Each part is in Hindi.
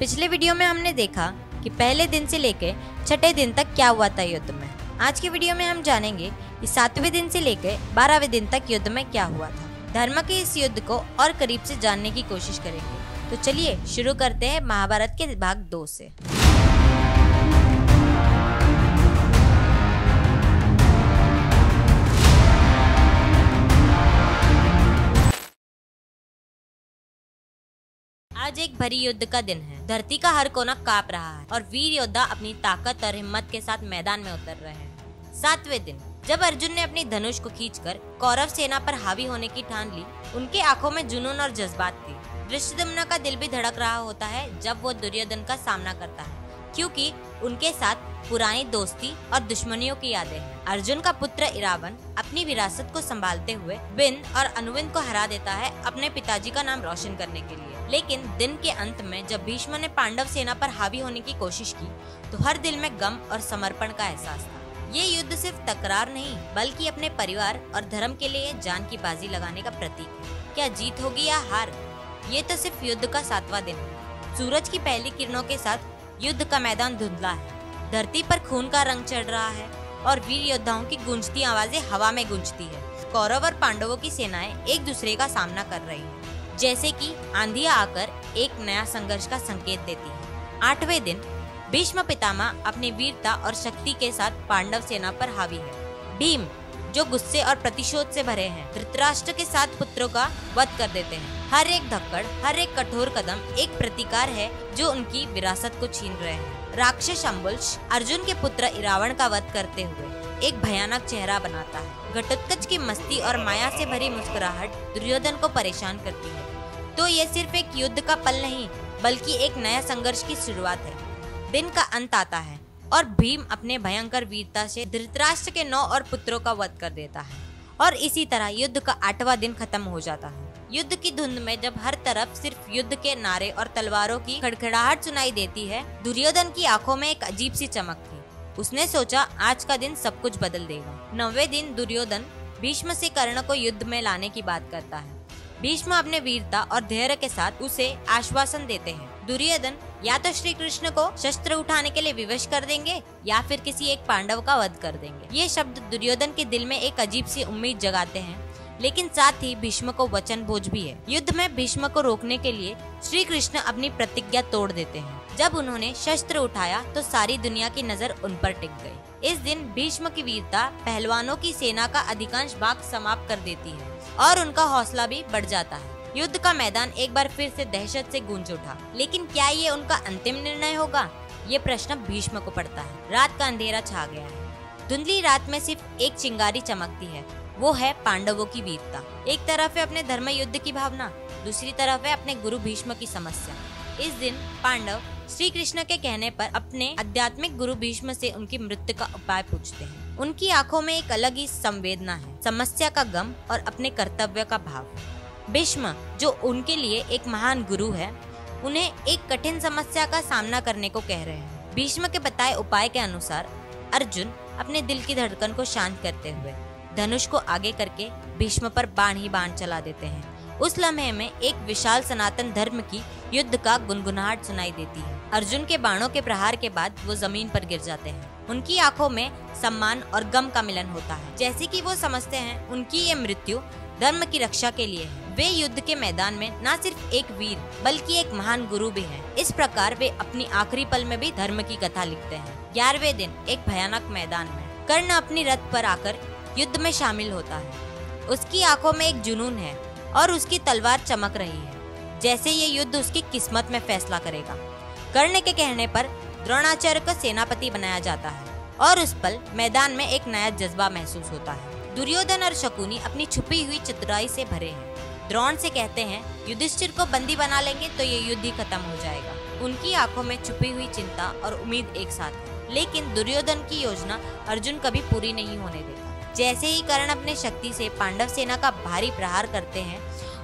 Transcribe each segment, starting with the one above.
पिछले वीडियो में हमने देखा कि पहले दिन से लेकर छठे दिन तक क्या हुआ था युद्ध में। आज के वीडियो में हम जानेंगे कि 7वें दिन से लेकर 12वें दिन तक युद्ध में क्या हुआ था। धर्म के इस युद्ध को और करीब से जानने की कोशिश करेंगे। तो चलिए शुरू करते हैं महाभारत के भाग 2 से। आज एक भरी युद्ध का दिन है। धरती का हर कोना कांप रहा है और वीर योद्धा अपनी ताकत और हिम्मत के साथ मैदान में उतर रहे हैं। 7वें दिन जब अर्जुन ने अपनी धनुष को खींचकर कौरव सेना पर हावी होने की ठान ली, उनके आंखों में जुनून और जज्बात थी। धृष्टद्युम्न का दिल भी धड़क रहा होता है जब वो दुर्योधन का सामना करता है, क्योंकि उनके साथ पुरानी दोस्ती और दुश्मनियों की यादें हैं। अर्जुन का पुत्र इरावन अपनी विरासत को संभालते हुए बिंद और अनुविंद को हरा देता है अपने पिताजी का नाम रोशन करने के लिए। लेकिन दिन के अंत में जब भीष्म ने पांडव सेना पर हावी होने की कोशिश की तो हर दिल में गम और समर्पण का एहसास था। ये युद्ध सिर्फ तकरार नहीं बल्कि अपने परिवार और धर्म के लिए जान की बाजी लगाने का प्रतीक है। क्या जीत होगी या हार, ये तो सिर्फ युद्ध का 7वां दिन है। सूरज की पहली किरणों के साथ युद्ध का मैदान धुंधला है। धरती पर खून का रंग चढ़ रहा है और वीर योद्धाओं की गूंजती आवाजें हवा में गूंजती है। कौरव और पांडवों की सेनाएं एक दूसरे का सामना कर रही हैं, जैसे कि आंधियां आकर एक नया संघर्ष का संकेत देती है। 8वें दिन भीष्म पितामह अपनी वीरता और शक्ति के साथ पांडव सेना पर हावी है। भीम जो गुस्से और प्रतिशोध से भरे हैं, धृतराष्ट्र के 7 पुत्रों का वध कर देते हैं। हर एक धक्कड़, हर एक कठोर कदम एक प्रतिकार है जो उनकी विरासत को छीन रहे हैं। राक्षस अम्बुल्श अर्जुन के पुत्र इरावण का वध करते हुए एक भयानक चेहरा बनाता है। घटोत्कच की मस्ती और माया से भरी मुस्कुराहट दुर्योधन को परेशान करती है। तो ये सिर्फ एक युद्ध का पल नहीं बल्कि एक नया संघर्ष की शुरुआत है। दिन का अंत आता है और भीम अपने भयंकर वीरता से धृतराष्ट्र के 9 और पुत्रों का वध कर देता है और इसी तरह युद्ध का 8वां दिन खत्म हो जाता है। युद्ध की धुंध में जब हर तरफ सिर्फ युद्ध के नारे और तलवारों की खड़खड़ाहट सुनाई देती है, दुर्योधन की आंखों में एक अजीब सी चमक थी। उसने सोचा आज का दिन सब कुछ बदल देगा। 9वें दिन दुर्योधन भीष्म से कर्ण को युद्ध में लाने की बात करता है। भीष्म अपने वीरता और धैर्य के साथ उसे आश्वासन देते हैं। दुर्योधन या तो श्री कृष्ण को शस्त्र उठाने के लिए विवश कर देंगे या फिर किसी एक पांडव का वध कर देंगे। ये शब्द दुर्योधन के दिल में एक अजीब सी उम्मीद जगाते हैं, लेकिन साथ ही भीष्म को वचन बोझ भी है। युद्ध में भीष्म को रोकने के लिए श्री कृष्ण अपनी प्रतिज्ञा तोड़ देते हैं। जब उन्होंने शस्त्र उठाया तो सारी दुनिया की नजर उन पर टिक गई। इस दिन भीष्म की वीरता पहलवानों की सेना का अधिकांश भाग समाप्त कर देती है और उनका हौसला भी बढ़ जाता है। युद्ध का मैदान एक बार फिर से दहशत से गूंज उठा। लेकिन क्या ये उनका अंतिम निर्णय होगा, ये प्रश्न भीष्म को पड़ता है। रात का अंधेरा छा गया है। धुंधली रात में सिर्फ एक चिंगारी चमकती है, वो है पांडवों की वीरता। एक तरफ है अपने धर्म युद्ध की भावना, दूसरी तरफ है अपने गुरु भीष्म की समस्या। इस दिन पांडव श्री कृष्ण के कहने पर अपने आध्यात्मिक गुरु भीष्म से उनकी मृत्यु का उपाय पूछते हैं। उनकी आंखों में एक अलग ही संवेदना है, समस्या का गम और अपने कर्तव्य का भाव। भीष्म जो उनके लिए एक महान गुरु है, उन्हें एक कठिन समस्या का सामना करने को कह रहे हैं। भीष्म के बताए उपाय के अनुसार अर्जुन अपने दिल की धड़कन को शांत करते हुए धनुष को आगे करके भीष्म पर बाण ही बाण चला देते हैं। उस लम्हे में एक विशाल सनातन धर्म की युद्ध का गुनगुनाहट सुनाई देती है। अर्जुन के बाणों के प्रहार के बाद वो जमीन पर गिर जाते हैं। उनकी आंखों में सम्मान और गम का मिलन होता है, जैसे कि वो समझते हैं उनकी ये मृत्यु धर्म की रक्षा के लिए है। वे युद्ध के मैदान में न सिर्फ एक वीर बल्कि एक महान गुरु भी हैं। इस प्रकार वे अपनी आखिरी पल में भी धर्म की कथा लिखते हैं। 11वें दिन एक भयानक मैदान में कर्ण अपनी रथ पर आकर युद्ध में शामिल होता है। उसकी आंखों में एक जुनून है और उसकी तलवार चमक रही है, जैसे ये युद्ध उसकी किस्मत में फैसला करेगा। कर्ण के कहने पर द्रोणाचार्य को सेनापति बनाया जाता है और उस पल मैदान में एक नया जज्बा महसूस होता है। दुर्योधन और शकुनी अपनी छुपी हुई चतुराई से भरे हैं। द्रोण से कहते हैं युधिष्ठिर को बंदी बना लेंगे तो ये युद्ध ही खत्म हो जाएगा। उनकी आंखों में छुपी हुई चिंता और उम्मीद एक साथ है। लेकिन दुर्योधन की योजना अर्जुन कभी पूरी नहीं होने देता। जैसे ही कर्ण अपने शक्ति से पांडव सेना का भारी प्रहार करते हैं,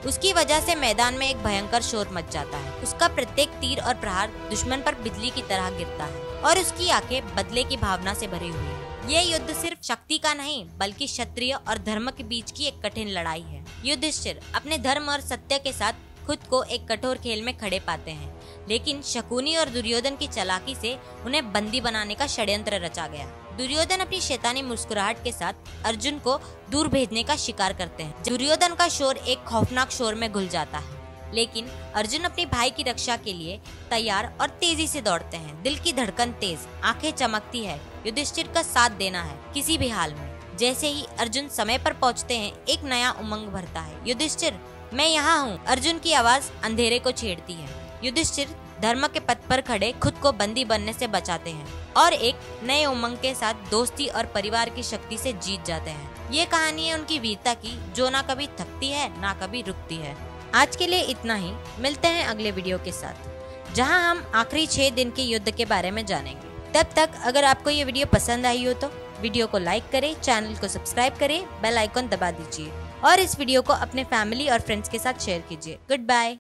उसकी वजह से मैदान में एक भयंकर शोर मच जाता है। उसका प्रत्येक तीर और प्रहार दुश्मन पर बिजली की तरह गिरता है और उसकी आंखें बदले की भावना से भरी हुई है। ये युद्ध सिर्फ शक्ति का नहीं बल्कि क्षत्रिय और धर्म के बीच की एक कठिन लड़ाई है। युधिष्ठिर अपने धर्म और सत्य के साथ खुद को एक कठोर खेल में खड़े पाते हैं, लेकिन शकुनी और दुर्योधन की चालाकी से उन्हें बंदी बनाने का षड्यंत्र रचा गया। दुर्योधन अपनी शैतानी मुस्कुराहट के साथ अर्जुन को दूर भेजने का शिकार करते हैं। दुर्योधन का शोर एक खौफनाक शोर में घुल जाता है, लेकिन अर्जुन अपने भाई की रक्षा के लिए तैयार और तेजी से दौड़ते हैं। दिल की धड़कन तेज, आंखें चमकती है। युधिष्ठिर का साथ देना है किसी भी हाल में। जैसे ही अर्जुन समय पर पहुंचते हैं, एक नया उमंग भरता है। युधिष्ठिर, मैं यहाँ हूँ। अर्जुन की आवाज अंधेरे को छेड़ती है। युधिष्ठिर धर्म के पथ पर खड़े खुद को बंदी बनने से बचाते हैं और एक नए उमंग के साथ दोस्ती और परिवार की शक्ति से जीत जाते हैं। ये कहानी है उनकी वीरता की, जो ना कभी थकती है ना कभी रुकती है। आज के लिए इतना ही। मिलते हैं अगले वीडियो के साथ, जहां हम आखिरी 6 दिन के युद्ध के बारे में जानेंगे। तब तक अगर आपको ये वीडियो पसंद आई हो तो वीडियो को लाइक करें, चैनल को सब्सक्राइब करें, बेल आइकन दबा दीजिए और इस वीडियो को अपने फैमिली और फ्रेंड्स के साथ शेयर कीजिए। Good bye.